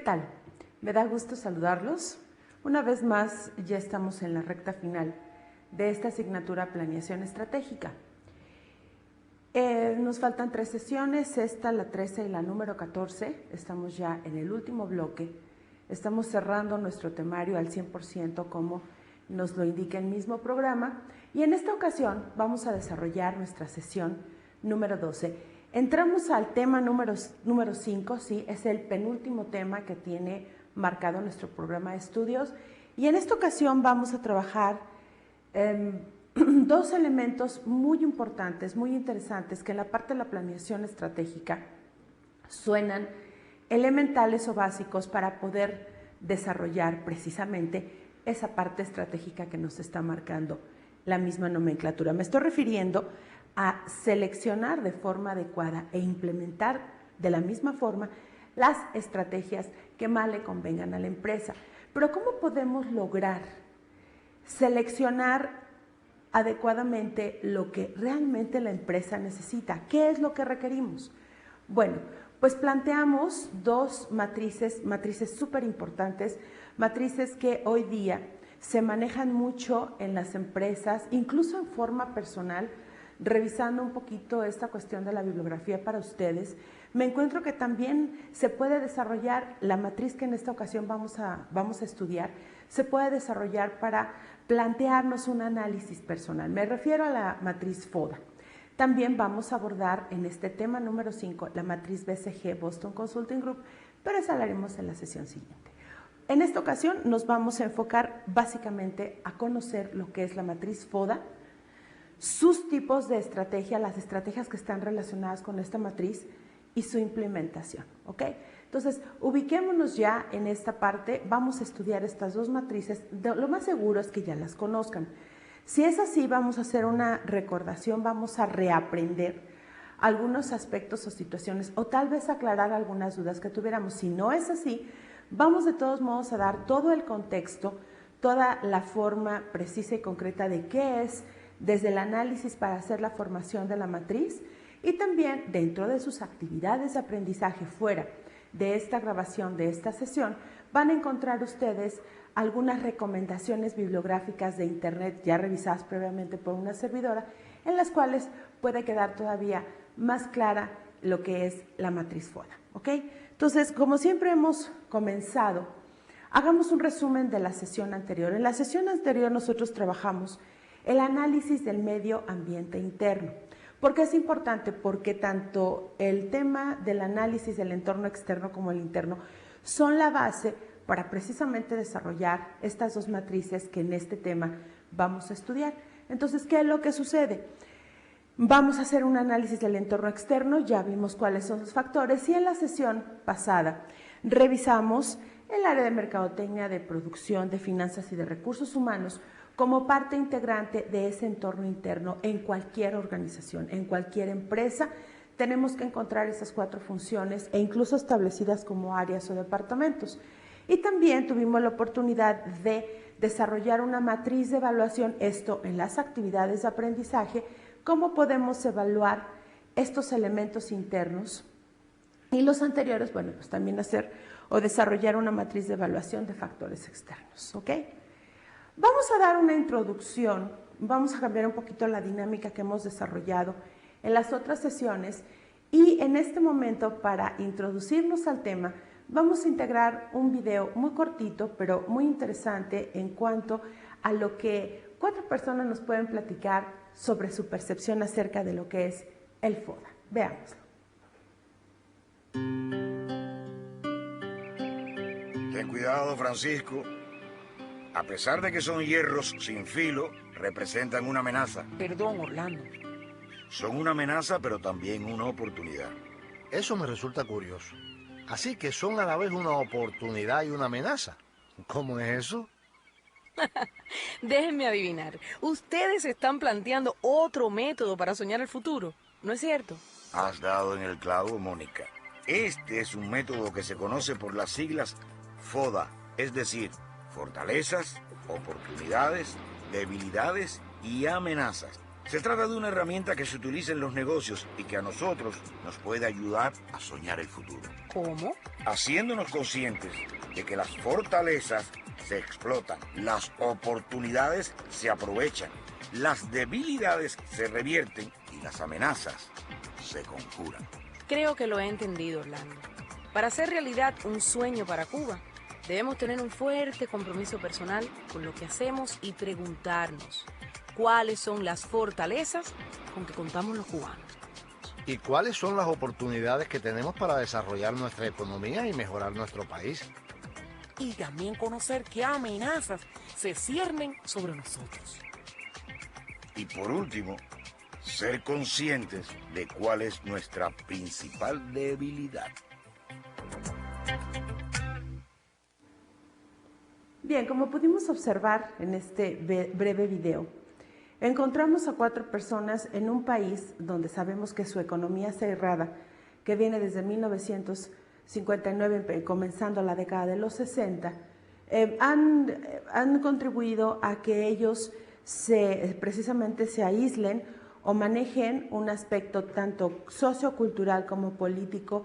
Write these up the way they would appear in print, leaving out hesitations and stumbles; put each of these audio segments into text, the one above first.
tal? Me da gusto saludarlos. Una vez más, ya estamos en la recta final de esta asignatura Planeación Estratégica. Nos faltan 3 sesiones, esta, la 13 y la número 14. Estamos ya en el último bloque. Estamos cerrando nuestro temario al 100% como nos lo indica el mismo programa. Y en esta ocasión vamos a desarrollar nuestra sesión número 12. Entramos al tema número 5, sí, es el penúltimo tema que tiene marcado nuestro programa de estudios. Y en esta ocasión vamos a trabajar dos elementos muy importantes, muy interesantes, que en la parte de la planeación estratégica suenan elementales o básicos para poder desarrollar precisamente esa parte estratégica que nos está marcando la misma nomenclatura. Me estoy refiriendo a seleccionar de forma adecuada e implementar de la misma forma las estrategias que más le convengan a la empresa. Pero ¿cómo podemos lograr seleccionar adecuadamente lo que realmente la empresa necesita? ¿Qué es lo que requerimos? Bueno, pues planteamos dos matrices súper importantes, matrices que hoy día se manejan mucho en las empresas, incluso en forma personal. Revisando un poquito esta cuestión de la bibliografía para ustedes, me encuentro que también se puede desarrollar la matriz que en esta ocasión vamos a estudiar, se puede desarrollar para plantearnos un análisis personal. Me refiero a la matriz FODA. También vamos a abordar en este tema número 5 la matriz BCG, Boston Consulting Group, pero esa la haremos en la sesión siguiente. En esta ocasión nos vamos a enfocar básicamente a conocer lo que es la matriz FODA, sus tipos de estrategia, las estrategias que están relacionadas con esta matriz y su implementación, ¿ok? Entonces, ubiquémonos ya en esta parte, vamos a estudiar estas dos matrices, lo más seguro es que ya las conozcan. Si es así, vamos a hacer una recordación, vamos a reaprender algunos aspectos o situaciones o tal vez aclarar algunas dudas que tuviéramos. Si no es así, vamos de todos modos a dar todo el contexto, toda la forma precisa y concreta de qué es, desde el análisis para hacer la formación de la matriz y también dentro de sus actividades de aprendizaje fuera de esta grabación, de esta sesión, van a encontrar ustedes algunas recomendaciones bibliográficas de internet ya revisadas previamente por una servidora, en las cuales puede quedar todavía más clara lo que es la matriz FODA, ¿ok? Entonces, como siempre hemos comenzado, hagamos un resumen de la sesión anterior. En la sesión anterior nosotros trabajamos el análisis del medio ambiente interno. ¿Por qué es importante? Porque tanto el tema del análisis del entorno externo como el interno son la base para precisamente desarrollar estas dos matrices que en este tema vamos a estudiar. Entonces, ¿qué es lo que sucede? Vamos a hacer un análisis del entorno externo, ya vimos cuáles son los factores y en la sesión pasada revisamos el área de mercadotecnia, de producción, de finanzas y de recursos humanos como parte integrante de ese entorno interno en cualquier organización, en cualquier empresa. Tenemos que encontrar esas 4 funciones e incluso establecidas como áreas o departamentos. Y también tuvimos la oportunidad de desarrollar una matriz de evaluación, esto en las actividades de aprendizaje, cómo podemos evaluar estos elementos internos. Y los anteriores, bueno, pues también hacer o desarrollar una matriz de evaluación de factores externos, ¿ok? Vamos a dar una introducción, vamos a cambiar un poquito la dinámica que hemos desarrollado en las otras sesiones y en este momento para introducirnos al tema vamos a integrar un video muy cortito pero muy interesante en cuanto a lo que 4 personas nos pueden platicar sobre su percepción acerca de lo que es el FODA. Veámoslo. Ten cuidado, Francisco. A pesar de que son hierros sin filo, representan una amenaza. Perdón, Orlando. Son una amenaza, pero también una oportunidad. Eso me resulta curioso. Así que son a la vez una oportunidad y una amenaza. ¿Cómo es eso? Déjenme adivinar. Ustedes están planteando otro método para soñar el futuro, ¿no es cierto? Has dado en el clavo, Mónica. Este es un método que se conoce por las siglas FODA, es decir, fortalezas, oportunidades, debilidades y amenazas. Se trata de una herramienta que se utiliza en los negocios y que a nosotros nos puede ayudar a soñar el futuro. ¿Cómo? Haciéndonos conscientes de que las fortalezas se explotan, las oportunidades se aprovechan, las debilidades se revierten y las amenazas se conjuran. Creo que lo he entendido, Orlando. Para hacer realidad un sueño para Cuba, debemos tener un fuerte compromiso personal con lo que hacemos y preguntarnos cuáles son las fortalezas con que contamos los cubanos. ¿Y cuáles son las oportunidades que tenemos para desarrollar nuestra economía y mejorar nuestro país? Y también conocer qué amenazas se ciernen sobre nosotros. Y por último, ser conscientes de cuál es nuestra principal debilidad. Bien, como pudimos observar en este breve video, encontramos a 4 personas en un país donde sabemos que su economía cerrada, que viene desde 1959, comenzando la década de los 60, han contribuido a que ellos precisamente se aíslen o manejen un aspecto tanto sociocultural como político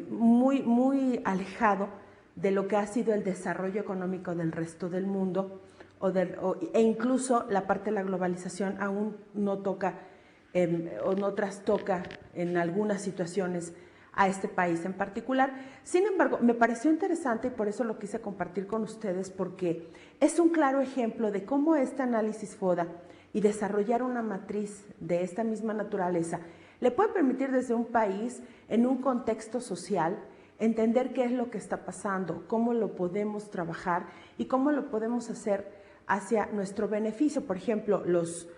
muy alejado de lo que ha sido el desarrollo económico del resto del mundo, e incluso la parte de la globalización aún no toca o no trastoca en algunas situaciones a este país en particular. Sin embargo, me pareció interesante y por eso lo quise compartir con ustedes, porque es un claro ejemplo de cómo este análisis FODA y desarrollar una matriz de esta misma naturaleza le puede permitir desde un país, en un contexto social, entender qué es lo que está pasando, cómo lo podemos trabajar y cómo lo podemos hacer hacia nuestro beneficio. Por ejemplo, los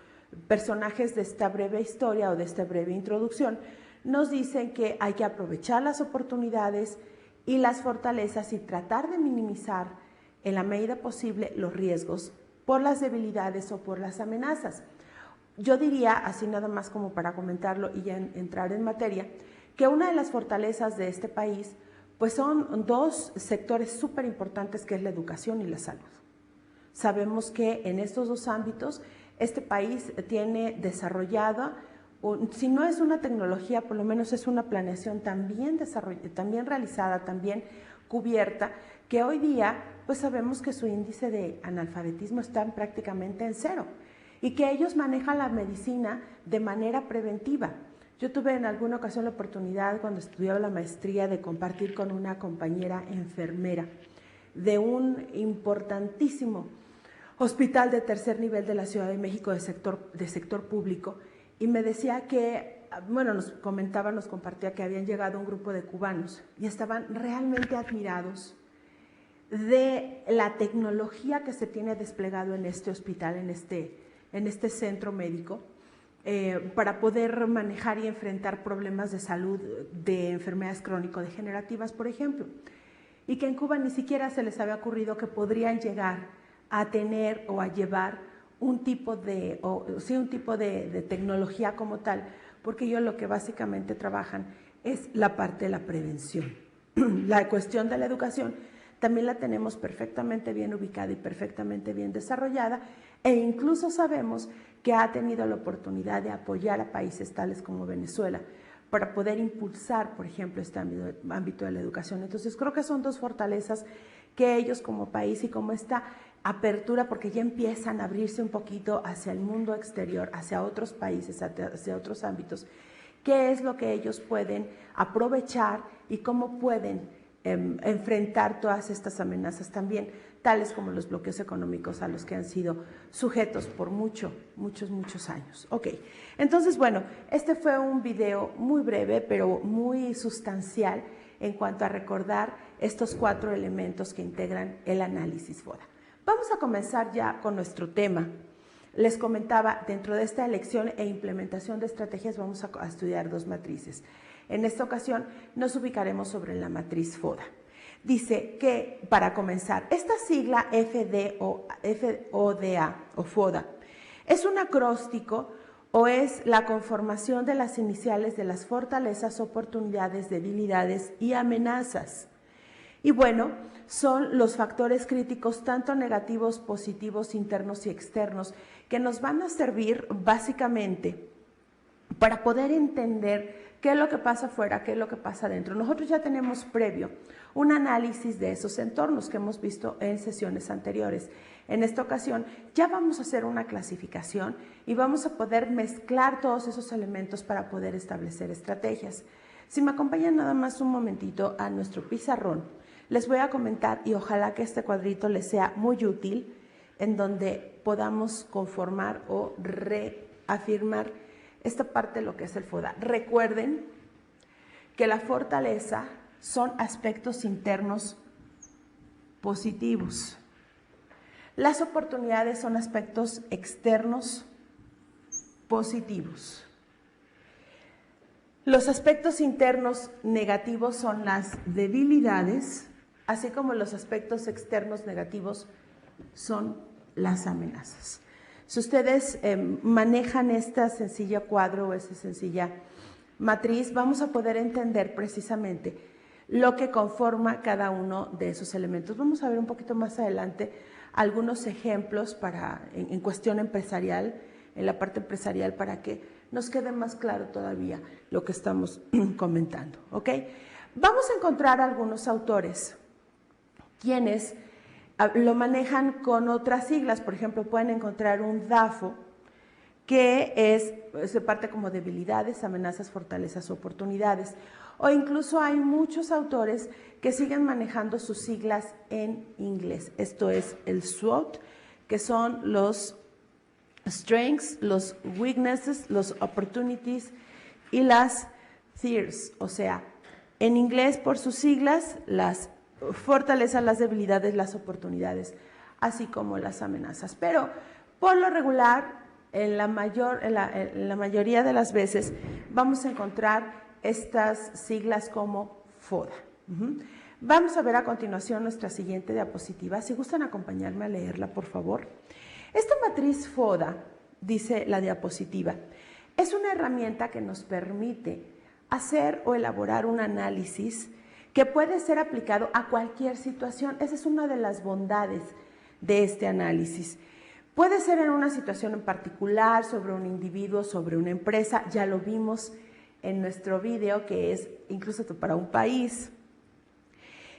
personajes de esta breve historia o de esta breve introducción nos dicen que hay que aprovechar las oportunidades y las fortalezas y tratar de minimizar en la medida posible los riesgos por las debilidades o por las amenazas. Yo diría, así nada más como para comentarlo y ya entrar en materia, que una de las fortalezas de este país pues son 2 sectores súper importantes, que es la educación y la salud. Sabemos que en estos 2 ámbitos este país tiene desarrollada, si no es una tecnología, por lo menos es una planeación también realizada, también cubierta, que hoy día pues sabemos que su índice de analfabetismo está prácticamente en 0 y que ellos manejan la medicina de manera preventiva. Yo tuve en alguna ocasión la oportunidad, cuando estudiaba la maestría, de compartir con una compañera enfermera de un importantísimo hospital de tercer nivel de la Ciudad de México de sector público, y me decía que, bueno, nos compartía que habían llegado un grupo de cubanos y estaban realmente admirados de la tecnología que se tiene desplegado en este hospital, en este centro médico, para poder manejar y enfrentar problemas de salud de enfermedades crónico-degenerativas, por ejemplo, y que en Cuba ni siquiera se les había ocurrido que podrían llegar a tener o a llevar un tipo de tecnología como tal, porque ellos lo que básicamente trabajan es la parte de la prevención. La cuestión de la educación también la tenemos perfectamente bien ubicada y perfectamente bien desarrollada, e incluso sabemos que ha tenido la oportunidad de apoyar a países tales como Venezuela para poder impulsar, por ejemplo, este ámbito de la educación. Entonces, creo que son 2 fortalezas que ellos como país y como esta apertura, porque ya empiezan a abrirse un poquito hacia el mundo exterior, hacia otros países, hacia otros ámbitos, qué es lo que ellos pueden aprovechar y cómo pueden enfrentar todas estas amenazas también, tales como los bloqueos económicos a los que han sido sujetos por muchos años. Ok, entonces bueno, este fue un video muy breve, pero muy sustancial en cuanto a recordar estos 4 elementos que integran el análisis FODA. Vamos a comenzar ya con nuestro tema. Les comentaba, dentro de esta elección e implementación de estrategias vamos a estudiar 2 matrices. En esta ocasión nos ubicaremos sobre la matriz FODA. Dice que, para comenzar, esta sigla FODA o FODA es un acróstico o es la conformación de las iniciales de las fortalezas, oportunidades, debilidades y amenazas. Y bueno, son los factores críticos, tanto negativos, positivos, internos y externos, que nos van a servir básicamente para poder entender qué es lo que pasa afuera, qué es lo que pasa adentro. Nosotros ya tenemos previo un análisis de esos entornos que hemos visto en sesiones anteriores. En esta ocasión ya vamos a hacer una clasificación y vamos a poder mezclar todos esos elementos para poder establecer estrategias. Si me acompañan nada más un momentito a nuestro pizarrón, les voy a comentar, y ojalá que este cuadrito les sea muy útil, en donde podamos conformar o reafirmar esta parte de lo que es el FODA. Recuerden que la fortaleza son aspectos internos positivos. Las oportunidades son aspectos externos positivos. Los aspectos internos negativos son las debilidades, así como los aspectos externos negativos son las amenazas. Si ustedes manejan esta sencilla cuadro o esta sencilla matriz, vamos a poder entender precisamente lo que conforma cada uno de esos elementos. Vamos a ver un poquito más adelante algunos ejemplos en cuestión empresarial, en la parte empresarial, para que nos quede más claro todavía lo que estamos comentando, ¿ok? Vamos a encontrar algunos autores quienes lo manejan con otras siglas. Por ejemplo, pueden encontrar un DAFO, que se parte como debilidades, amenazas, fortalezas, oportunidades. O incluso hay muchos autores que siguen manejando sus siglas en inglés. Esto es el SWOT, que son los strengths, los weaknesses, los opportunities y las fears. O sea, en inglés por sus siglas, las fortalezas, las debilidades, las oportunidades, así como las amenazas. Pero por lo regular, en la mayoría de las veces vamos a encontrar estas siglas como FODA. Vamos a ver a continuación nuestra siguiente diapositiva. Si gustan acompañarme a leerla, por favor. Esta matriz FODA, dice la diapositiva, es una herramienta que nos permite hacer o elaborar un análisis que puede ser aplicado a cualquier situación. Esa es una de las bondades de este análisis. Puede ser en una situación en particular, sobre un individuo, sobre una empresa. Ya lo vimos en nuestro video, que es incluso para un país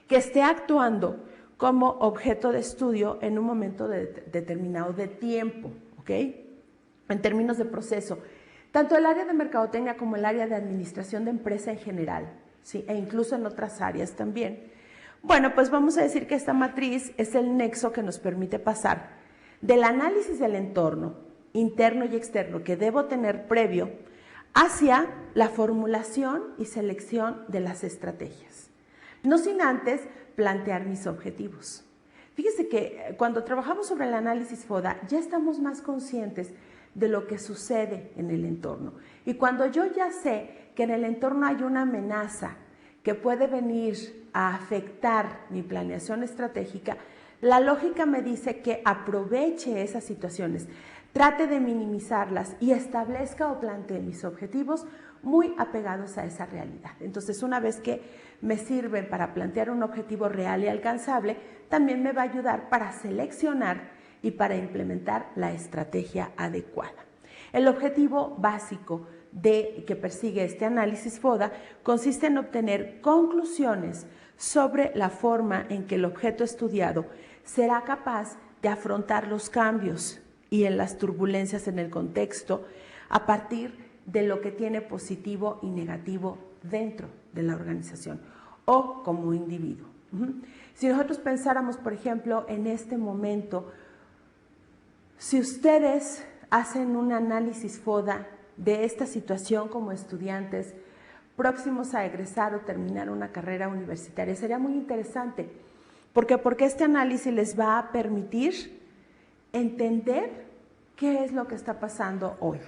que esté actuando como objeto de estudio en un momento determinado de tiempo, ¿ok? En términos de proceso, tanto el área de mercadotecnia como el área de administración de empresa en general, ¿sí? E incluso en otras áreas también. Bueno, pues vamos a decir que esta matriz es el nexo que nos permite pasar del análisis del entorno interno y externo que debo tener previo hacia la formulación y selección de las estrategias, no sin antes plantear mis objetivos. Fíjese que cuando trabajamos sobre el análisis FODA ya estamos más conscientes de lo que sucede en el entorno. Y cuando yo ya sé que en el entorno hay una amenaza que puede venir a afectar mi planeación estratégica, la lógica me dice que aproveche esas situaciones, trate de minimizarlas y establezca o plantee mis objetivos muy apegados a esa realidad. Entonces, una vez que me sirven para plantear un objetivo real y alcanzable, también me va a ayudar para seleccionar y para implementar la estrategia adecuada. El objetivo básico que persigue este análisis FODA consiste en obtener conclusiones sobre la forma en que el objeto estudiado será capaz de afrontar los cambios y en las turbulencias en el contexto a partir de lo que tiene positivo y negativo dentro de la organización o como individuo. Si nosotros pensáramos, por ejemplo, en este momento, si ustedes hacen un análisis FODA de esta situación como estudiantes próximos a egresar o terminar una carrera universitaria, sería muy interesante. Porque este análisis les va a permitir entender qué es lo que está pasando hoy.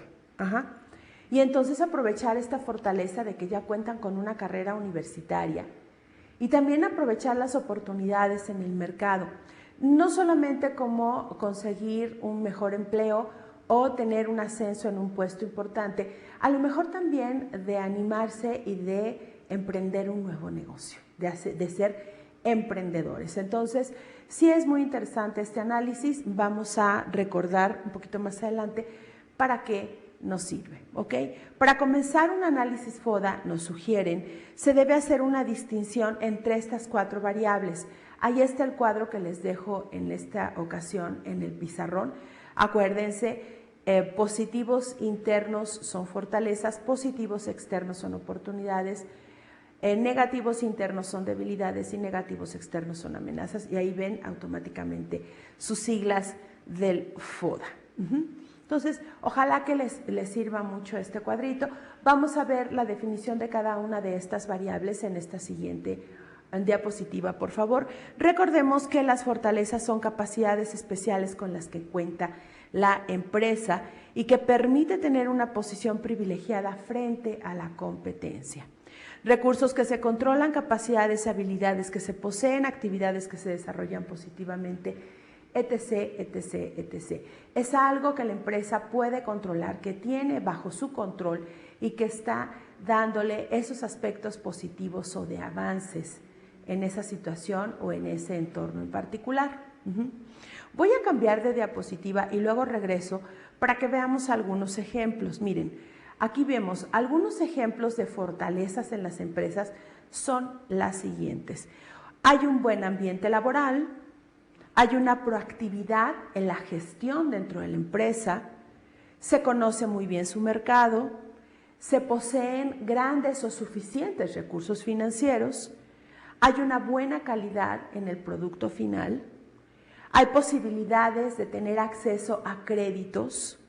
Y entonces aprovechar esta fortaleza de que ya cuentan con una carrera universitaria y también aprovechar las oportunidades en el mercado. No solamente como conseguir un mejor empleo o tener un ascenso en un puesto importante, a lo mejor también de animarse y de emprender un nuevo negocio, de ser emprendedores. Entonces, sí es muy interesante este análisis, vamos a recordar un poquito más adelante para qué nos sirve, ¿ok? Para comenzar un análisis FODA, nos sugieren, se debe hacer una distinción entre estas 4 variables. Ahí está el cuadro que les dejo en esta ocasión en el pizarrón. Acuérdense, positivos internos son fortalezas, positivos externos son oportunidades, negativos internos son debilidades y negativos externos son amenazas. Y ahí ven automáticamente sus siglas del FODA. Entonces, ojalá que les sirva mucho este cuadrito. Vamos a ver la definición de cada una de estas variables en esta siguiente diapositiva, por favor. Recordemos que las fortalezas son capacidades especiales con las que cuenta la empresa y que permite tener una posición privilegiada frente a la competencia. Recursos que se controlan, capacidades, habilidades que se poseen, actividades que se desarrollan positivamente, etc., etc., etc. Es algo que la empresa puede controlar, que tiene bajo su control y que está dándole esos aspectos positivos o de avances en esa situación o en ese entorno en particular. Voy a cambiar de diapositiva y luego regreso para que veamos algunos ejemplos. Miren, aquí vemos algunos ejemplos de fortalezas en las empresas son las siguientes. Hay un buen ambiente laboral, hay una proactividad en la gestión dentro de la empresa, se conoce muy bien su mercado, se poseen grandes o suficientes recursos financieros, hay una buena calidad en el producto final, hay posibilidades de tener acceso a créditos,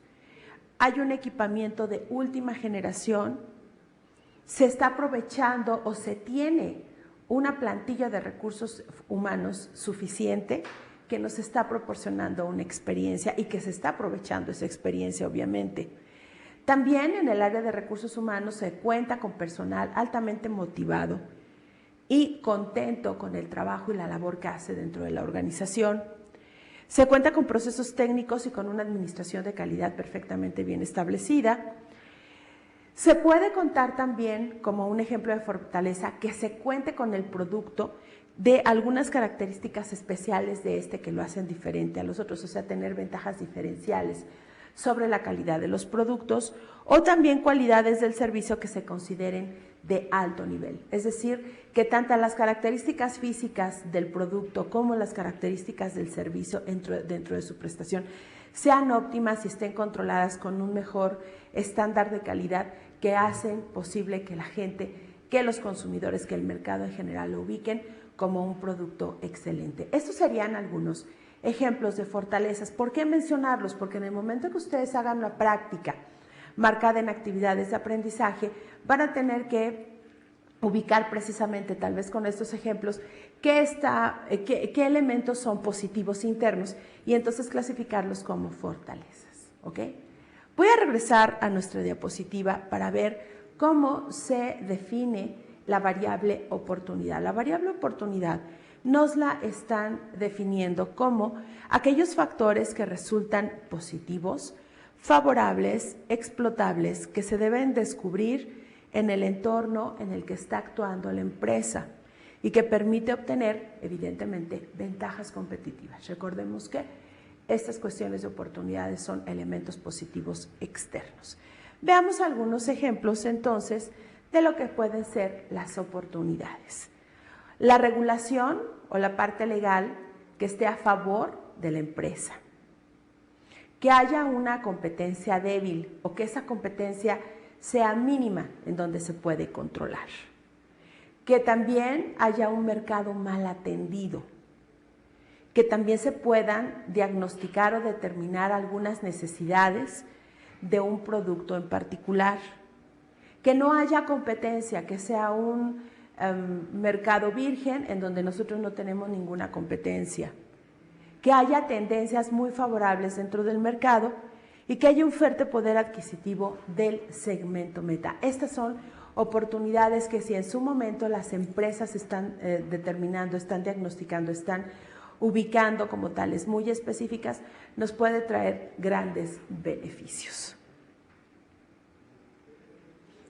hay un equipamiento de última generación, se está aprovechando o se tiene una plantilla de recursos humanos suficiente que nos está proporcionando una experiencia y que se está aprovechando esa experiencia, obviamente. También en el área de recursos humanos se cuenta con personal altamente motivado y contento con el trabajo y la labor que hace dentro de la organización. Se cuenta con procesos técnicos y con una administración de calidad perfectamente bien establecida. Se puede contar también, como un ejemplo de fortaleza, que se cuente con el producto de algunas características especiales de este que lo hacen diferente a los otros, o sea, tener ventajas diferenciales sobre la calidad de los productos o también cualidades del servicio que se consideren de alto nivel. Es decir, que tanto las características físicas del producto como las características del servicio dentro de su prestación sean óptimas y estén controladas con un mejor estándar de calidad que hacen posible que la gente, que los consumidores, que el mercado en general lo ubiquen como un producto excelente. Estos serían algunos ejemplos de fortalezas. ¿Por qué mencionarlos? Porque en el momento que ustedes hagan la práctica marcada en actividades de aprendizaje, van a tener que ubicar precisamente, tal vez con estos ejemplos, qué elementos son positivos internos y entonces clasificarlos como fortalezas, ¿ok? Voy a regresar a nuestra diapositiva para ver cómo se define la variable oportunidad. La variable oportunidad nos la están definiendo como aquellos factores que resultan positivos, favorables, explotables, que se deben descubrir en el entorno en el que está actuando la empresa y que permite obtener, evidentemente, ventajas competitivas. Recordemos que estas cuestiones de oportunidades son elementos positivos externos. Veamos algunos ejemplos, entonces, de lo que pueden ser las oportunidades. La regulación o la parte legal que esté a favor de la empresa. Que haya una competencia débil o que esa competencia sea mínima en donde se puede controlar. Que también haya un mercado mal atendido. Que también se puedan diagnosticar o determinar algunas necesidades de un producto en particular. Que no haya competencia, que sea un mercado virgen en donde nosotros no tenemos ninguna competencia. Que haya tendencias muy favorables dentro del mercado y que haya un fuerte poder adquisitivo del segmento meta. Estas son oportunidades que si en su momento las empresas están determinando, están diagnosticando, están ubicando como tales muy específicas, nos puede traer grandes beneficios.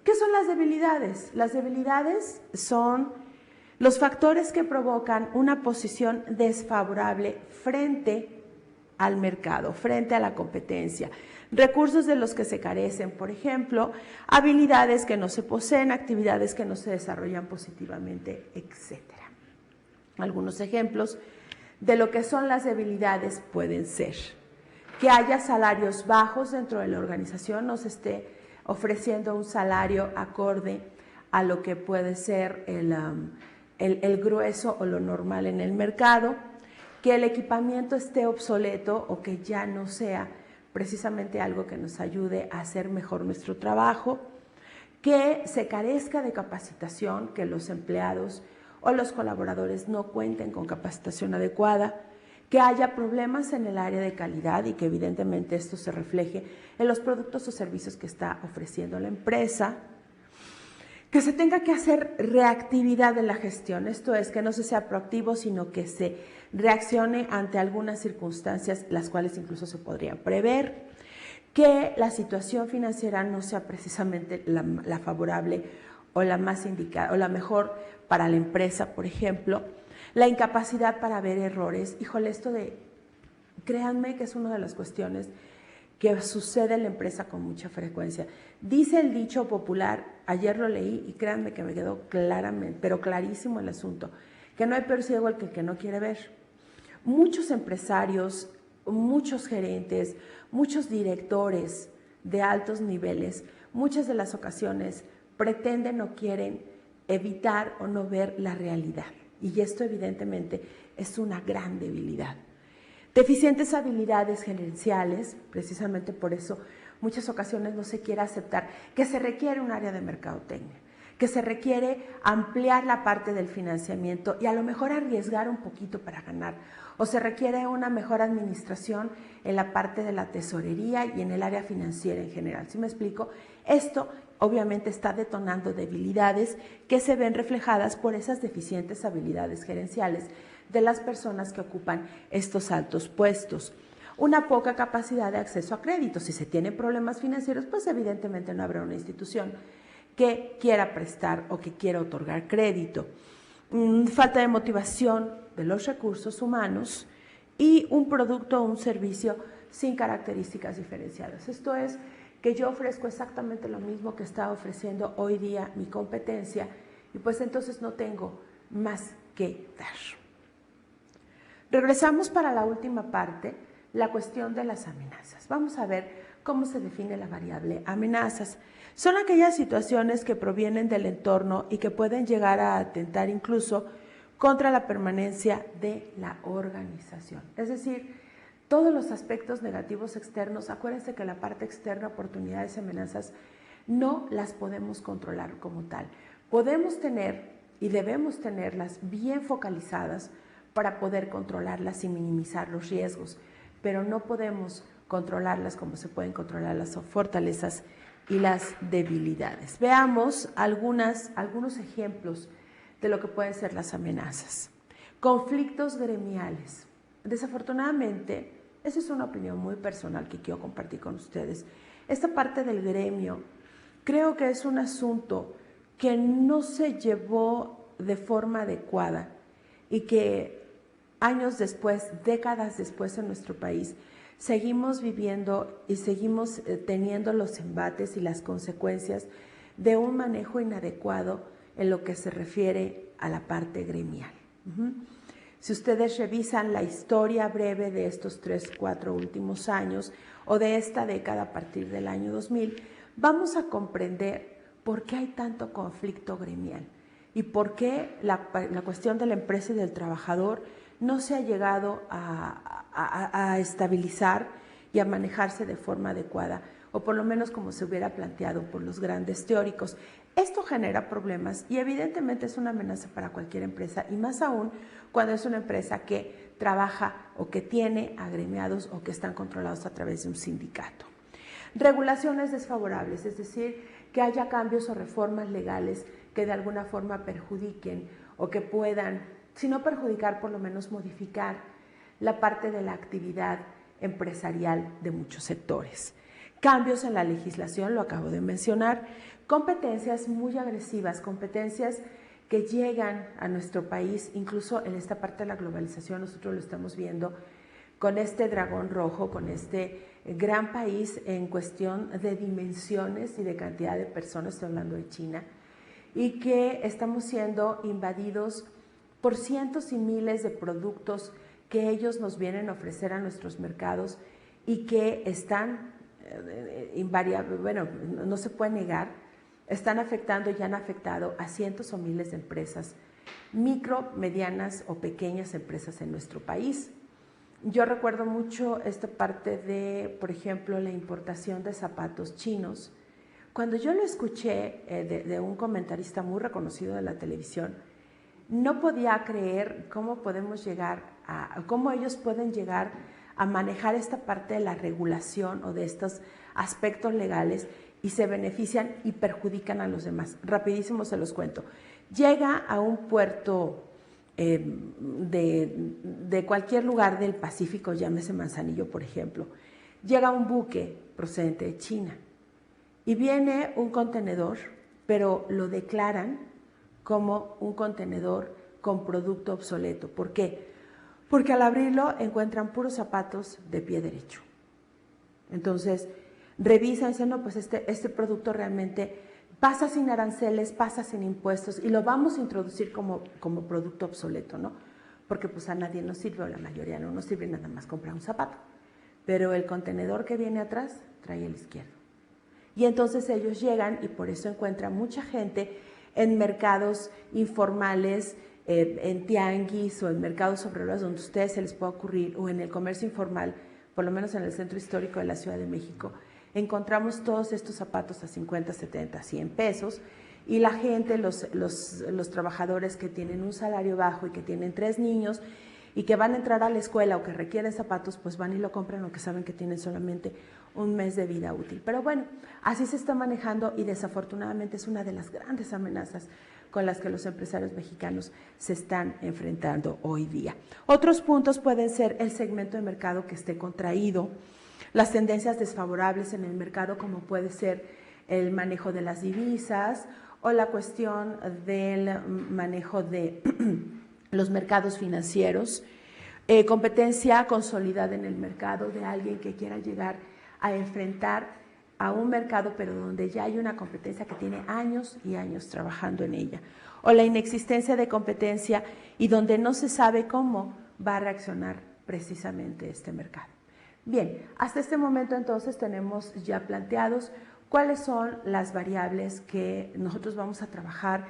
¿Qué son las debilidades? Las debilidades son Los factores que provocan una posición desfavorable frente al mercado, frente a la competencia. Recursos de los que se carecen, por ejemplo, habilidades que no se poseen, actividades que no se desarrollan positivamente, etc. Algunos ejemplos de lo que son las debilidades pueden ser que haya salarios bajos dentro de la organización, no se esté ofreciendo un salario acorde a lo que puede ser el grueso o lo normal en el mercado, que el equipamiento esté obsoleto o que ya no sea precisamente algo que nos ayude a hacer mejor nuestro trabajo, que se carezca de capacitación, que los empleados o los colaboradores no cuenten con capacitación adecuada, que haya problemas en el área de calidad y que evidentemente esto se refleje en los productos o servicios que está ofreciendo la empresa, que se tenga que hacer reactividad de la gestión, esto es, que no se sea proactivo, sino que se reaccione ante algunas circunstancias, las cuales incluso se podrían prever, que la situación financiera no sea precisamente la favorable o la más indicada o la mejor para la empresa, por ejemplo, la incapacidad para ver errores. Híjole, créanme que es una de las cuestiones que sucede en la empresa con mucha frecuencia. Dice el dicho popular, ayer lo leí y créanme que me quedó claramente, pero clarísimo el asunto, que no hay peor ciego que el que no quiere ver. Muchos empresarios, muchos gerentes, muchos directores de altos niveles, muchas de las ocasiones pretenden o quieren evitar o no ver la realidad. Y esto evidentemente es una gran debilidad. Deficientes habilidades gerenciales, precisamente por eso muchas ocasiones no se quiere aceptar que se requiere un área de mercadotecnia, que se requiere ampliar la parte del financiamiento y a lo mejor arriesgar un poquito para ganar, o se requiere una mejor administración en la parte de la tesorería y en el área financiera en general. ¿Sí me explico? Esto obviamente está detonando debilidades que se ven reflejadas por esas deficientes habilidades gerenciales de las personas que ocupan estos altos puestos. Una poca capacidad de acceso a crédito. Si se tienen problemas financieros, pues evidentemente no habrá una institución que quiera prestar o que quiera otorgar crédito. Falta de motivación de los recursos humanos y un producto o un servicio sin características diferenciadas. Esto es, que yo ofrezco exactamente lo mismo que está ofreciendo hoy día mi competencia y pues entonces no tengo más que dar. Regresamos para la última parte, la cuestión de las amenazas. Vamos a ver cómo se define la variable amenazas. Son aquellas situaciones que provienen del entorno y que pueden llegar a atentar incluso contra la permanencia de la organización. Es decir, todos los aspectos negativos externos, acuérdense que la parte externa, oportunidades y amenazas, no las podemos controlar como tal. Podemos tener y debemos tenerlas bien focalizadas para poder controlarlas y minimizar los riesgos, pero no podemos controlarlas como se pueden controlar las fortalezas y las debilidades. Veamos algunos ejemplos de lo que pueden ser las amenazas. Conflictos gremiales. Desafortunadamente, esa es una opinión muy personal que quiero compartir con ustedes. Esta parte del gremio creo que es un asunto que no se llevó de forma adecuada y que años después, décadas después en nuestro país, seguimos viviendo y seguimos teniendo los embates y las consecuencias de un manejo inadecuado en lo que se refiere a la parte gremial. Si ustedes revisan la historia breve de estos 3, 4 últimos años o de esta década a partir del año 2000, vamos a comprender por qué hay tanto conflicto gremial y por qué la cuestión de la empresa y del trabajador no se ha llegado a estabilizar y a manejarse de forma adecuada, o por lo menos como se hubiera planteado por los grandes teóricos. Esto genera problemas y evidentemente es una amenaza para cualquier empresa, y más aún cuando es una empresa que trabaja o que tiene agremiados o que están controlados a través de un sindicato. Regulaciones desfavorables, es decir, que haya cambios o reformas legales que de alguna forma perjudiquen o que puedan, si no perjudicar, por lo menos modificar la parte de la actividad empresarial de muchos sectores. Cambios en la legislación, lo acabo de mencionar, competencias muy agresivas, competencias que llegan a nuestro país, incluso en esta parte de la globalización nosotros lo estamos viendo con este dragón rojo, con este gran país en cuestión de dimensiones y de cantidad de personas, estoy hablando de China, y que estamos siendo invadidos por cientos y miles de productos que ellos nos vienen a ofrecer a nuestros mercados y que están invariables, bueno, no se puede negar, están afectando y han afectado a cientos o miles de empresas, micro, medianas o pequeñas empresas en nuestro país. Yo recuerdo mucho esta parte de, por ejemplo, la importación de zapatos chinos. Cuando yo lo escuché de un comentarista muy reconocido de la televisión, no podía creer cómo podemos llegar cómo ellos pueden llegar a manejar esta parte de la regulación o de estos aspectos legales y se benefician y perjudican a los demás. Rapidísimo se los cuento. Llega a un puerto de cualquier lugar del Pacífico, llámese Manzanillo, por ejemplo, llega un buque procedente de China y viene un contenedor, pero lo declaran como un contenedor con producto obsoleto. ¿Por qué? Porque al abrirlo encuentran puros zapatos de pie derecho. Entonces, revisan y dicen, no, pues este producto realmente pasa sin aranceles, pasa sin impuestos y lo vamos a introducir como producto obsoleto, ¿no? Porque pues a nadie nos sirve, o la mayoría no nos sirve, nada más comprar un zapato. Pero el contenedor que viene atrás trae el izquierdo. Y entonces ellos llegan y por eso encuentran mucha gente en mercados informales, en tianguis o en mercados sobre ruedas donde a ustedes se les pueda ocurrir, o en el comercio informal, por lo menos en el centro histórico de la Ciudad de México, encontramos todos estos zapatos a 50, 70, 100 pesos y la gente, los trabajadores que tienen un salario bajo y que tienen 3 niños y que van a entrar a la escuela o que requieren zapatos, pues van y lo compran aunque saben que tienen solamente un mes de vida útil. Pero bueno, así se está manejando y desafortunadamente es una de las grandes amenazas con las que los empresarios mexicanos se están enfrentando hoy día. Otros puntos pueden ser el segmento de mercado que esté contraído, las tendencias desfavorables en el mercado como puede ser el manejo de las divisas o la cuestión del manejo de los mercados financieros, competencia consolidada en el mercado de alguien que quiera llegar a enfrentar a un mercado pero donde ya hay una competencia que tiene años y años trabajando en ella, o la inexistencia de competencia y donde no se sabe cómo va a reaccionar precisamente este mercado. Bien, hasta este momento entonces tenemos ya planteados cuáles son las variables que nosotros vamos a trabajar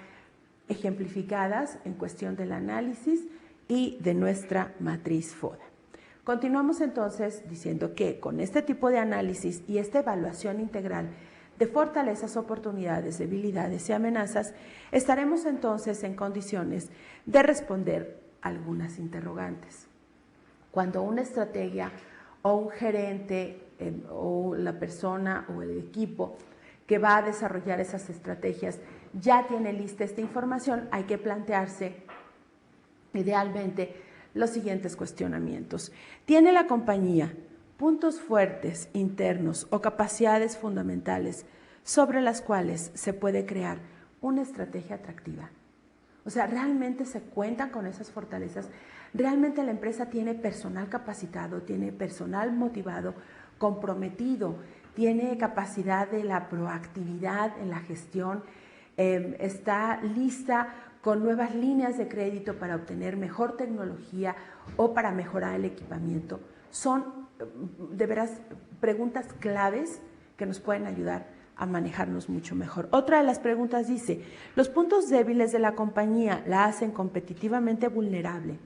ejemplificadas en cuestión del análisis y de nuestra matriz FODA. Continuamos entonces diciendo que con este tipo de análisis y esta evaluación integral de fortalezas, oportunidades, debilidades y amenazas, estaremos entonces en condiciones de responder algunas interrogantes. Cuando una estrategia o un gerente o la persona o el equipo que va a desarrollar esas estrategias ya tiene lista esta información, hay que plantearse idealmente los siguientes cuestionamientos. ¿Tiene la compañía puntos fuertes internos o capacidades fundamentales sobre las cuales se puede crear una estrategia atractiva? O sea, ¿realmente se cuentan con esas fortalezas? ¿Realmente la empresa tiene personal capacitado, tiene personal motivado, comprometido, tiene capacidad de la proactividad en la gestión, está lista con nuevas líneas de crédito para obtener mejor tecnología o para mejorar el equipamiento? Son de veras preguntas claves que nos pueden ayudar a manejarnos mucho mejor. Otra de las preguntas dice, ¿los puntos débiles de la compañía la hacen competitivamente vulnerable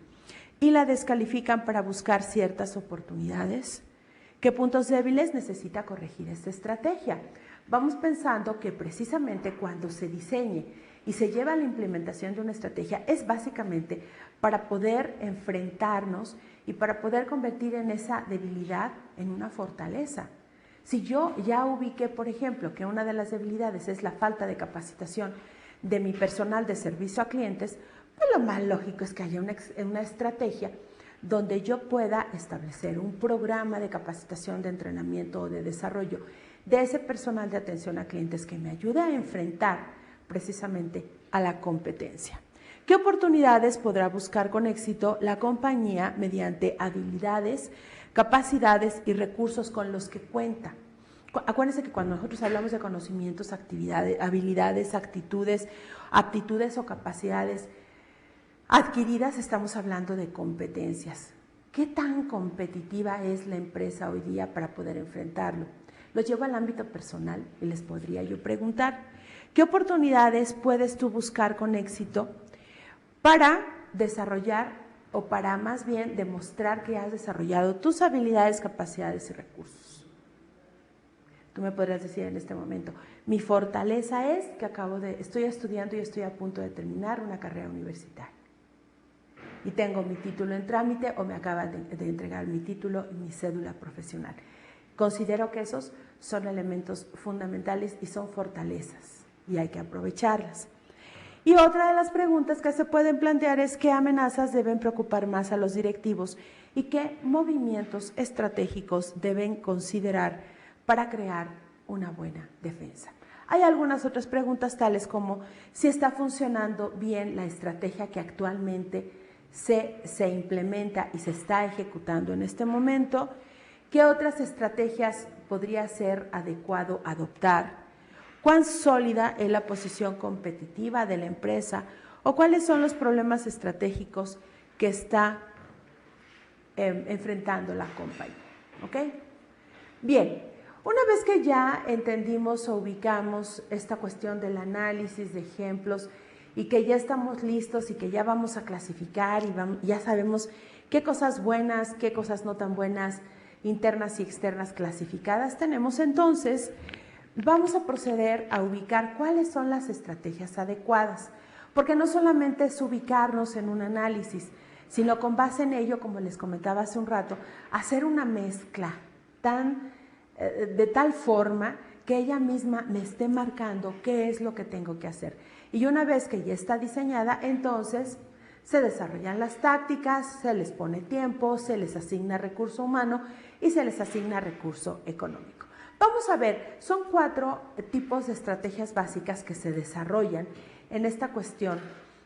y la descalifican para buscar ciertas oportunidades? ¿Qué puntos débiles necesita corregir esta estrategia? Vamos pensando que precisamente cuando se diseñe y se lleva a la implementación de una estrategia es básicamente para poder enfrentarnos y para poder convertir en esa debilidad en una fortaleza. Si yo ya ubiqué, por ejemplo, que una de las debilidades es la falta de capacitación de mi personal de servicio a clientes, pues lo más lógico es que haya una estrategia donde yo pueda establecer un programa de capacitación, de entrenamiento o de desarrollo de ese personal de atención a clientes que me ayude a enfrentar precisamente a la competencia. ¿Qué oportunidades podrá buscar con éxito la compañía mediante habilidades, capacidades y recursos con los que cuenta? Acuérdense que cuando nosotros hablamos de conocimientos, actividades, habilidades, actitudes, aptitudes o capacidades adquiridas, estamos hablando de competencias. ¿Qué tan competitiva es la empresa hoy día para poder enfrentarlo? Lo llevo al ámbito personal y les podría yo preguntar, ¿qué oportunidades puedes tú buscar con éxito para desarrollar o para más bien demostrar que has desarrollado tus habilidades, capacidades y recursos? Tú me podrías decir en este momento, mi fortaleza es que estoy estudiando y estoy a punto de terminar una carrera universitaria. Y tengo mi título en trámite o me acaban de entregar mi título y mi cédula profesional. Considero que esos son elementos fundamentales y son fortalezas y hay que aprovecharlas. Y otra de las preguntas que se pueden plantear es qué amenazas deben preocupar más a los directivos y qué movimientos estratégicos deben considerar para crear una buena defensa. Hay algunas otras preguntas tales como si está funcionando bien la estrategia que actualmente se implementa y se está ejecutando en este momento, qué otras estrategias podría ser adecuado adoptar, cuán sólida es la posición competitiva de la empresa o cuáles son los problemas estratégicos que está enfrentando la compañía. ¿Ok? Bien, una vez que ya entendimos o ubicamos esta cuestión del análisis de ejemplos y que ya estamos listos y que ya vamos a clasificar y ya sabemos qué cosas buenas, qué cosas no tan buenas, internas y externas clasificadas tenemos, entonces vamos a proceder a ubicar cuáles son las estrategias adecuadas, porque no solamente es ubicarnos en un análisis, sino con base en ello, como les comentaba hace un rato, hacer una mezcla de tal forma que ella misma me esté marcando qué es lo que tengo que hacer. Y una vez que ya está diseñada, entonces se desarrollan las tácticas, se les pone tiempo, se les asigna recurso humano y se les asigna recurso económico. Vamos a ver, son 4 tipos de estrategias básicas que se desarrollan en esta cuestión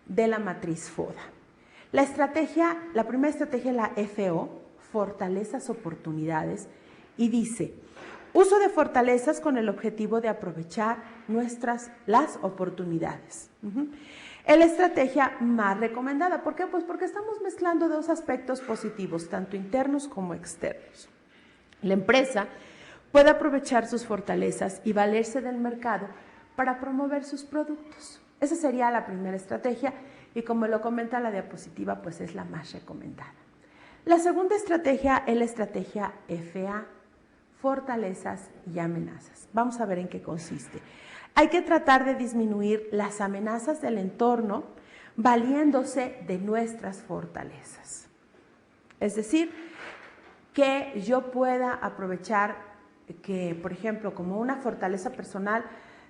de la matriz FODA. La primera estrategia es la FO, fortalezas, oportunidades, y dice, uso de fortalezas con el objetivo de aprovechar las oportunidades. Es la estrategia más recomendada. ¿Por qué? Pues porque estamos mezclando 2 aspectos positivos, tanto internos como externos. La empresa puede aprovechar sus fortalezas y valerse del mercado para promover sus productos. Esa sería la primera estrategia y como lo comenta la diapositiva, pues es la más recomendada. La segunda estrategia es la estrategia FA, fortalezas y amenazas. Vamos a ver en qué consiste. Hay que tratar de disminuir las amenazas del entorno valiéndose de nuestras fortalezas. Es decir, que yo pueda aprovechar que, por ejemplo, como una fortaleza personal,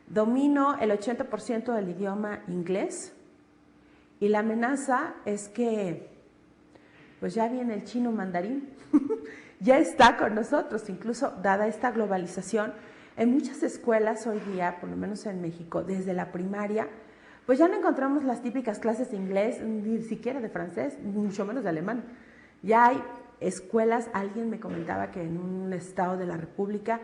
domino el 80% del idioma inglés y la amenaza es que pues ya viene el chino mandarín, ya está con nosotros, incluso dada esta globalización, en muchas escuelas hoy día, por lo menos en México, desde la primaria, pues ya no encontramos las típicas clases de inglés, ni siquiera de francés, mucho menos de alemán. Ya hay escuelas, alguien me comentaba que en un estado de la República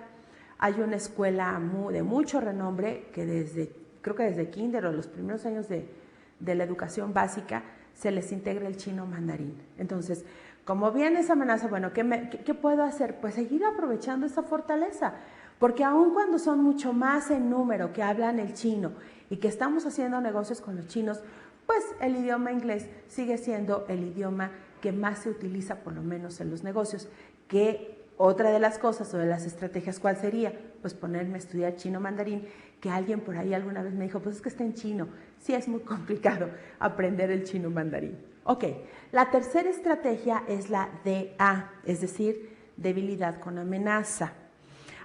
hay una escuela de mucho renombre que creo que desde kinder o los primeros años de la educación básica se les integra el chino mandarín. Entonces, como viene esa amenaza, bueno, ¿qué puedo hacer? Pues seguir aprovechando esa fortaleza, porque aun cuando son mucho más en número que hablan el chino y que estamos haciendo negocios con los chinos, pues el idioma inglés sigue siendo el idioma que más se utiliza, por lo menos en los negocios. Que otra de las cosas o de las estrategias, ¿cuál sería? Pues ponerme a estudiar chino mandarín, que alguien por ahí alguna vez me dijo, pues es que está en chino. Sí, es muy complicado aprender el chino mandarín. Ok, la tercera estrategia es la DA, es decir, debilidad con amenaza.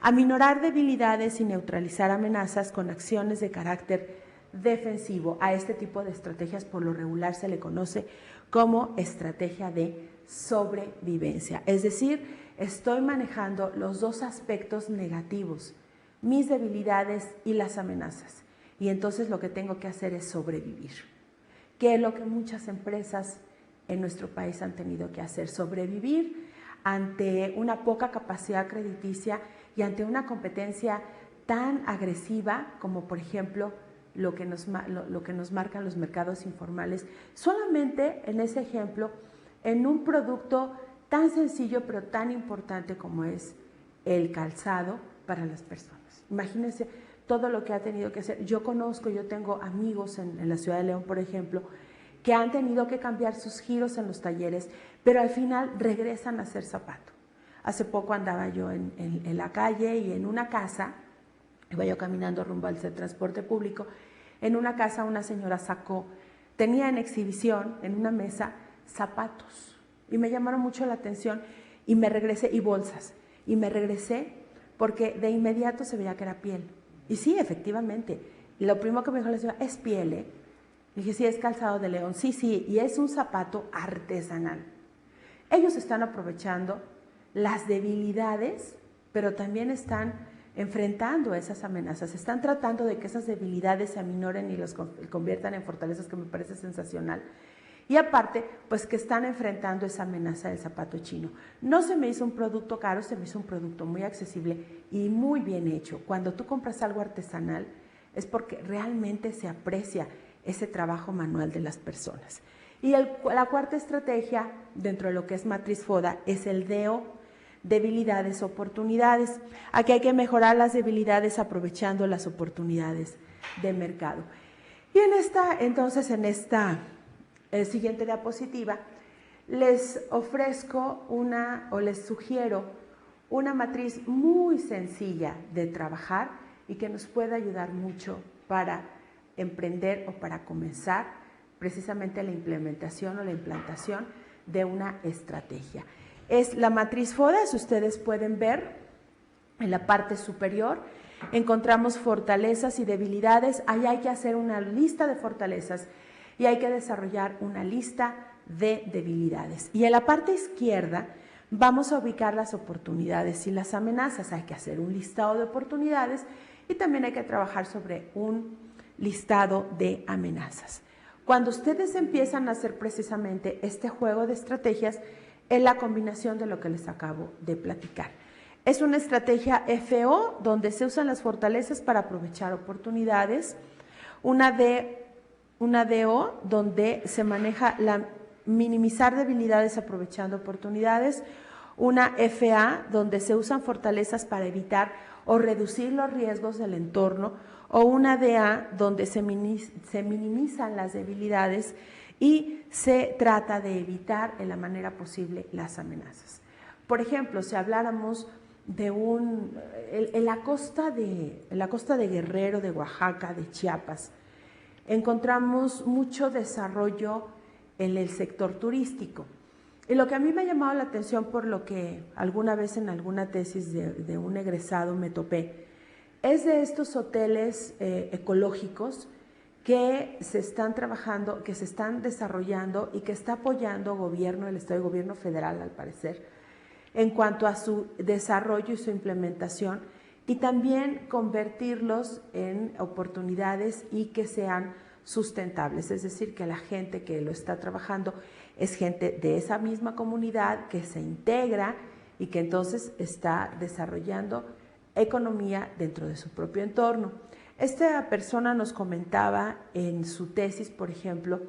Aminorar debilidades y neutralizar amenazas con acciones de carácter defensivo. A este tipo de estrategias por lo regular se le conoce como estrategia de sobrevivencia. Es decir, estoy manejando los 2 aspectos negativos, mis debilidades y las amenazas. y entonces lo que tengo que hacer es sobrevivir, que es lo que muchas empresas en nuestro país han tenido que hacer, sobrevivir ante una poca capacidad crediticia y ante una competencia tan agresiva como, por ejemplo, lo que nos marcan los mercados informales. Solamente en ese ejemplo, en un producto tan sencillo pero tan importante como es el calzado para las personas. Imagínense todo lo que ha tenido que hacer. Yo tengo amigos en la ciudad de León, por ejemplo, que han tenido que cambiar sus giros en los talleres, pero al final regresan a hacer zapato. Hace poco andaba yo en la calle y en una casa, iba yo caminando rumbo al transporte público, en una casa una señora tenía en exhibición en una mesa zapatos y me llamaron mucho la atención y me regresé, y bolsas, y me regresé porque de inmediato se veía que era piel. Y sí, efectivamente, lo primero que me dijo la señora, es piel, ¿eh? Dije, sí, es calzado de León. Sí, y es un zapato artesanal. Ellos están aprovechando las debilidades, pero también están enfrentando esas amenazas. Están tratando de que esas debilidades se aminoren y las conviertan en fortalezas, que me parece sensacional. Y aparte, pues que están enfrentando esa amenaza del zapato chino. No se me hizo un producto caro, se me hizo un producto muy accesible y muy bien hecho. Cuando tú compras algo artesanal, es porque realmente se aprecia ese trabajo manual de las personas. Y la cuarta estrategia dentro de lo que es Matriz FODA es el DEO, debilidades, oportunidades. Aquí hay que mejorar las debilidades aprovechando las oportunidades de mercado. Y en esta siguiente diapositiva les ofrezco les sugiero una matriz muy sencilla de trabajar y que nos puede ayudar mucho para emprender o para comenzar precisamente la implementación o la implantación de una estrategia. Es la matriz FODA, si ustedes pueden ver en la parte superior, encontramos fortalezas y debilidades. Ahí hay que hacer una lista de fortalezas y hay que desarrollar una lista de debilidades. Y en la parte izquierda vamos a ubicar las oportunidades y las amenazas. Hay que hacer un listado de oportunidades y también hay que trabajar sobre un listado de amenazas. Cuando ustedes empiezan a hacer precisamente este juego de estrategias, es la combinación de lo que les acabo de platicar. Es una estrategia FO donde se usan las fortalezas para aprovechar oportunidades, una DO donde se maneja minimizar debilidades aprovechando oportunidades, una FA donde se usan fortalezas para evitar o reducir los riesgos del entorno, o una DA donde se minimizan las debilidades y se trata de evitar en la manera posible las amenazas. Por ejemplo, si habláramos de en la costa de Guerrero, de Oaxaca, de Chiapas, encontramos mucho desarrollo en el sector turístico. Y lo que a mí me ha llamado la atención, por lo que alguna vez en alguna tesis de un egresado me topé, es de estos hoteles ecológicos que se están trabajando, que se están desarrollando y que está apoyando el Estado y Gobierno federal, al parecer, en cuanto a su desarrollo y su implementación, y también convertirlos en oportunidades y que sean sustentables, es decir, que la gente que lo está trabajando es gente de esa misma comunidad que se integra y que entonces está desarrollando economía dentro de su propio entorno. Esta persona nos comentaba en su tesis, por ejemplo,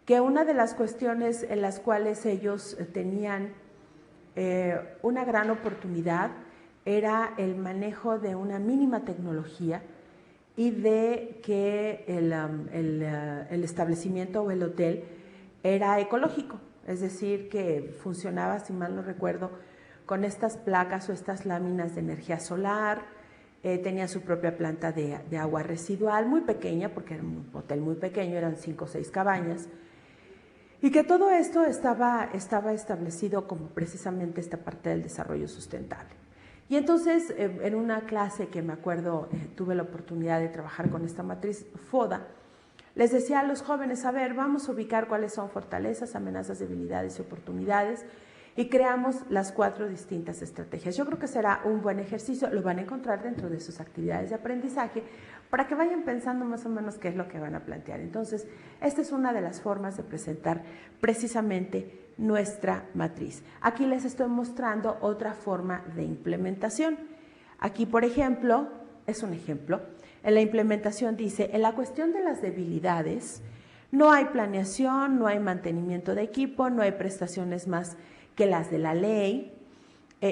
que una de las cuestiones en las cuales ellos tenían una gran oportunidad era el manejo de una mínima tecnología y de que el establecimiento o el hotel era ecológico, es decir, que funcionaba, si mal no recuerdo, con estas placas o estas láminas de energía solar, tenía su propia planta de agua residual, muy pequeña, porque era un hotel muy pequeño, eran 5 o 6 cabañas, y que todo esto estaba establecido como precisamente esta parte del desarrollo sustentable. Y entonces, en una clase que me acuerdo, tuve la oportunidad de trabajar con esta matriz FODA, les decía a los jóvenes, a ver, vamos a ubicar cuáles son fortalezas, amenazas, debilidades y oportunidades, y creamos las 4 distintas estrategias. Yo creo que será un buen ejercicio, lo van a encontrar dentro de sus actividades de aprendizaje para que vayan pensando más o menos qué es lo que van a plantear. Entonces, esta es una de las formas de presentar precisamente nuestra matriz. Aquí les estoy mostrando otra forma de implementación. Aquí, por ejemplo, es un ejemplo. En la implementación dice, en la cuestión de las debilidades, no hay planeación, no hay mantenimiento de equipo, no hay prestaciones más que las de la ley,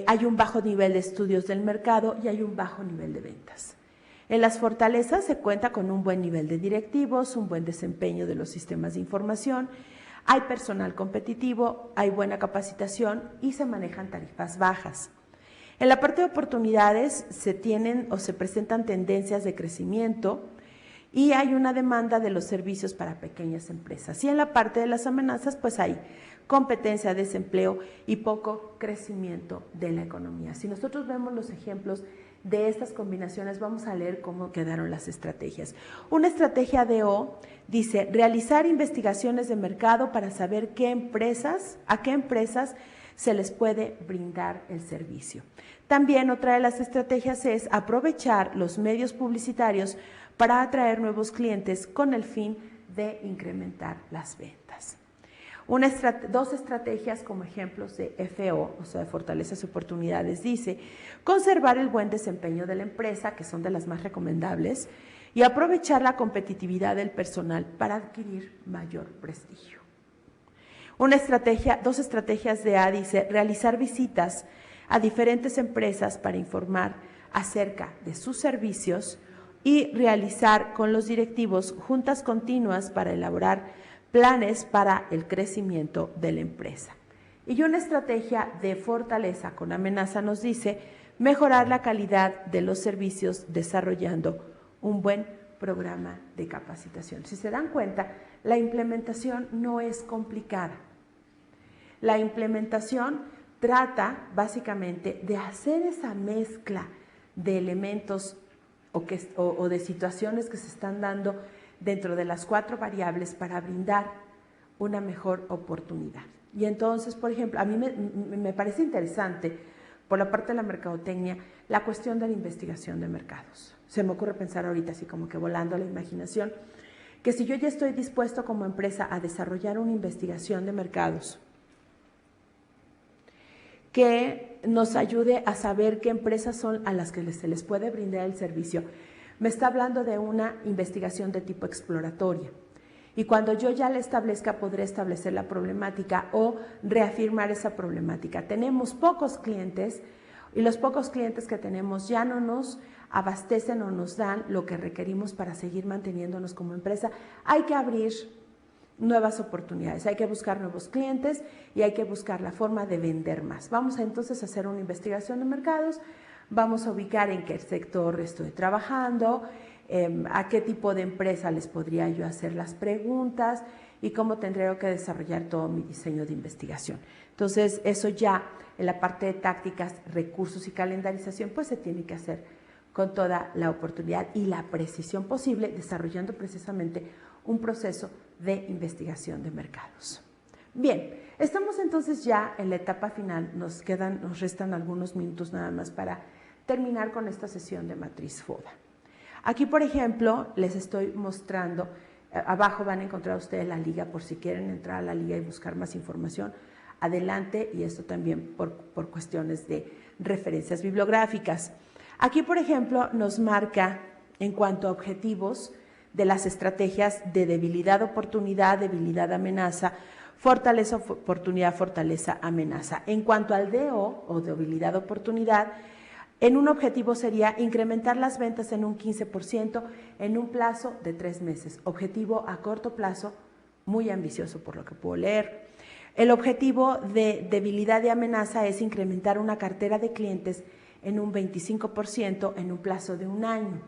hay un bajo nivel de estudios del mercado y hay un bajo nivel de ventas. En las fortalezas se cuenta con un buen nivel de directivos, un buen desempeño de los sistemas de información, hay personal competitivo, hay buena capacitación y se manejan tarifas bajas. En la parte de oportunidades se tienen o se presentan tendencias de crecimiento y hay una demanda de los servicios para pequeñas empresas. Y en la parte de las amenazas, pues hay competencia, desempleo y poco crecimiento de la economía. Si nosotros vemos los ejemplos de estas combinaciones, vamos a leer cómo quedaron las estrategias. Una estrategia de O dice, realizar investigaciones de mercado para saber a qué empresas se les puede brindar el servicio. También otra de las estrategias es aprovechar los medios publicitarios para atraer nuevos clientes con el fin de incrementar las ventas. Dos estrategias como ejemplos de FO, o sea, de fortalezas y oportunidades, dice conservar el buen desempeño de la empresa, que son de las más recomendables, y aprovechar la competitividad del personal para adquirir mayor prestigio. Dos estrategias de A dice realizar visitas a diferentes empresas para informar acerca de sus servicios y realizar con los directivos juntas continuas para elaborar planes para el crecimiento de la empresa. Y una estrategia de fortaleza con amenaza nos dice mejorar la calidad de los servicios desarrollando un buen programa de capacitación. Si se dan cuenta, la implementación no es complicada. La implementación trata básicamente de hacer esa mezcla de elementos o de situaciones que se están dando dentro de las 4 variables para brindar una mejor oportunidad. Y entonces, por ejemplo, a mí me parece interesante, por la parte de la mercadotecnia, la cuestión de la investigación de mercados. Se me ocurre pensar ahorita, así como que volando la imaginación, que si yo ya estoy dispuesto como empresa a desarrollar una investigación de mercados que nos ayude a saber qué empresas son a las que se les puede brindar el servicio, me está hablando de una investigación de tipo exploratoria. Y cuando yo ya la establezca, podré establecer la problemática o reafirmar esa problemática. Tenemos pocos clientes y los pocos clientes que tenemos ya no nos abastecen o nos dan lo que requerimos para seguir manteniéndonos como empresa. Hay que abrir nuevas oportunidades, hay que buscar nuevos clientes y hay que buscar la forma de vender más. Vamos entonces a hacer una investigación de mercados, vamos a ubicar en qué sector estoy trabajando, a qué tipo de empresa les podría yo hacer las preguntas y cómo tendría que desarrollar todo mi diseño de investigación. Entonces, eso ya en la parte de tácticas, recursos y calendarización, pues se tiene que hacer con toda la oportunidad y la precisión posible, desarrollando precisamente un proceso de investigación de mercados. Bien, estamos entonces ya en la etapa final, nos restan algunos minutos nada más para terminar con esta sesión de matriz FODA. Aquí, por ejemplo, les estoy mostrando, abajo van a encontrar ustedes la liga por si quieren entrar a la liga y buscar más información. Adelante, y esto también por cuestiones de referencias bibliográficas. Aquí, por ejemplo, nos marca en cuanto a objetivos de las estrategias de debilidad, oportunidad, debilidad, amenaza, fortaleza, oportunidad, fortaleza, amenaza. En cuanto al DO o debilidad, oportunidad, en un objetivo sería incrementar las ventas en un 15% en un plazo de 3 meses. Objetivo a corto plazo, muy ambicioso por lo que puedo leer. El objetivo de debilidad y amenaza es incrementar una cartera de clientes en un 25% en un plazo de 1 año.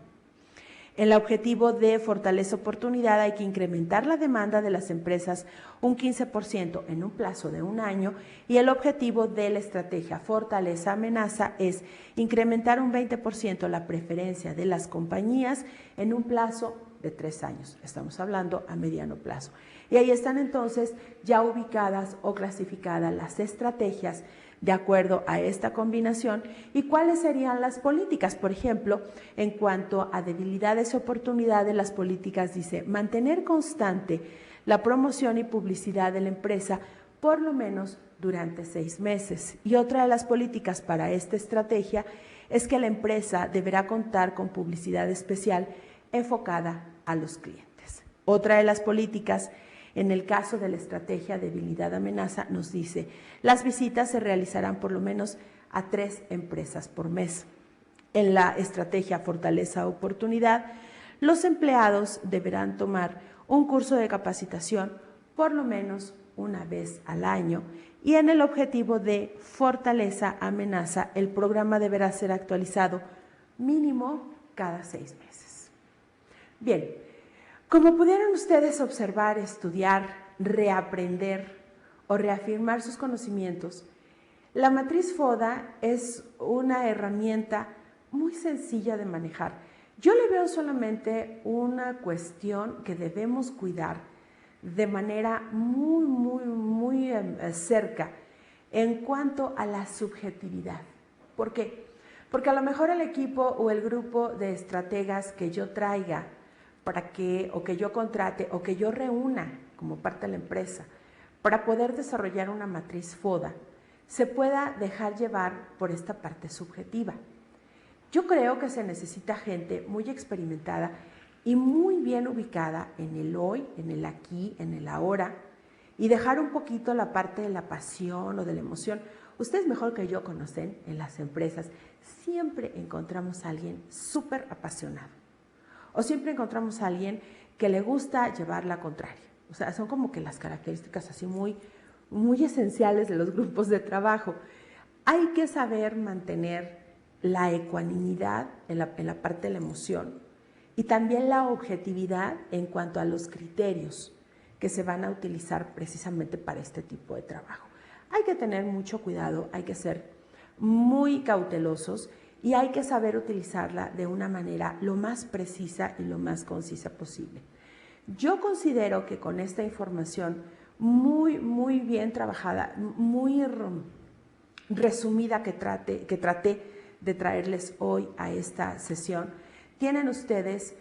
El objetivo de fortaleza oportunidad hay que incrementar la demanda de las empresas un 15% en un plazo de 1 año y el objetivo de la estrategia fortaleza amenaza es incrementar un 20% la preferencia de las compañías en un plazo de 3 años. Estamos hablando a mediano plazo. Y ahí están entonces ya ubicadas o clasificadas las estrategias de acuerdo a esta combinación y cuáles serían las políticas. Por ejemplo, en cuanto a debilidades y oportunidades, las políticas dice mantener constante la promoción y publicidad de la empresa por lo menos durante 6 meses. Y otra de las políticas para esta estrategia es que la empresa deberá contar con publicidad especial enfocada a los clientes. Otra de las políticas, en el caso de la estrategia debilidad-amenaza, nos dice, las visitas se realizarán por lo menos a 3 empresas por mes. En la estrategia fortaleza-oportunidad, los empleados deberán tomar un curso de capacitación por lo menos una vez al año. Y en el objetivo de fortaleza-amenaza, el programa deberá ser actualizado mínimo cada 6 meses. Bien, como pudieron ustedes observar, estudiar, reaprender o reafirmar sus conocimientos, la matriz FODA es una herramienta muy sencilla de manejar. Yo le veo solamente una cuestión que debemos cuidar de manera muy cerca en cuanto a la subjetividad. ¿Por qué? Porque a lo mejor el equipo o el grupo de estrategas que yo traiga o que yo contrate o que yo reúna como parte de la empresa para poder desarrollar una matriz FODA se pueda dejar llevar por esta parte subjetiva. Yo creo que se necesita gente muy experimentada y muy bien ubicada en el hoy, en el aquí, en el ahora, y dejar un poquito la parte de la pasión o de la emoción. Ustedes mejor que yo conocen en las empresas, siempre encontramos a alguien súper apasionado, o siempre encontramos a alguien que le gusta llevar la contraria. O sea, son como que las características así muy esenciales de los grupos de trabajo. Hay que saber mantener la ecuanimidad en la parte de la emoción, y también la objetividad en cuanto a los criterios que se van a utilizar precisamente para este tipo de trabajo. Hay que tener mucho cuidado, hay que ser muy cautelosos y hay que saber utilizarla de una manera lo más precisa y lo más concisa posible. Yo considero que con esta información muy bien trabajada, muy resumida que traté de traerles hoy a esta sesión, tienen ustedes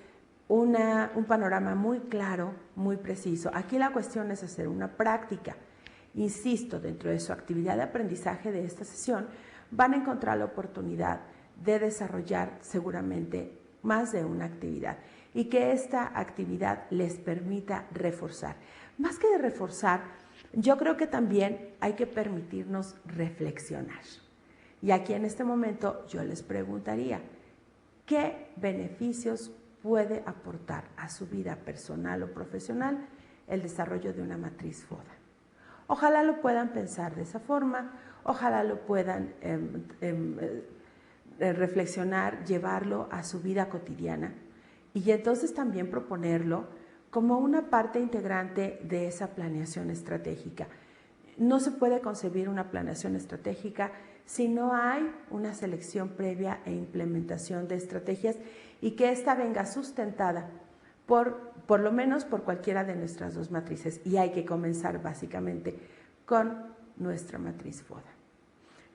un panorama muy claro, muy preciso. Aquí la cuestión es hacer una práctica. Insisto, dentro de su actividad de aprendizaje de esta sesión, van a encontrar la oportunidad de desarrollar seguramente más de una actividad y que esta actividad les permita reforzar. Más que de reforzar, yo creo que también hay que permitirnos reflexionar. Y aquí en este momento yo les preguntaría, ¿qué beneficios puede aportar a su vida personal o profesional el desarrollo de una matriz FODA? Ojalá lo puedan pensar de esa forma, ojalá lo puedan reflexionar, llevarlo a su vida cotidiana y entonces también proponerlo como una parte integrante de esa planeación estratégica. No se puede concebir una planeación estratégica si no hay una selección previa e implementación de estrategias y que ésta venga sustentada por lo menos por cualquiera de nuestras 2 matrices. Y hay que comenzar básicamente con nuestra matriz FODA.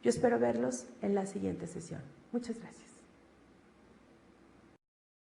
Yo espero verlos en la siguiente sesión. Muchas gracias.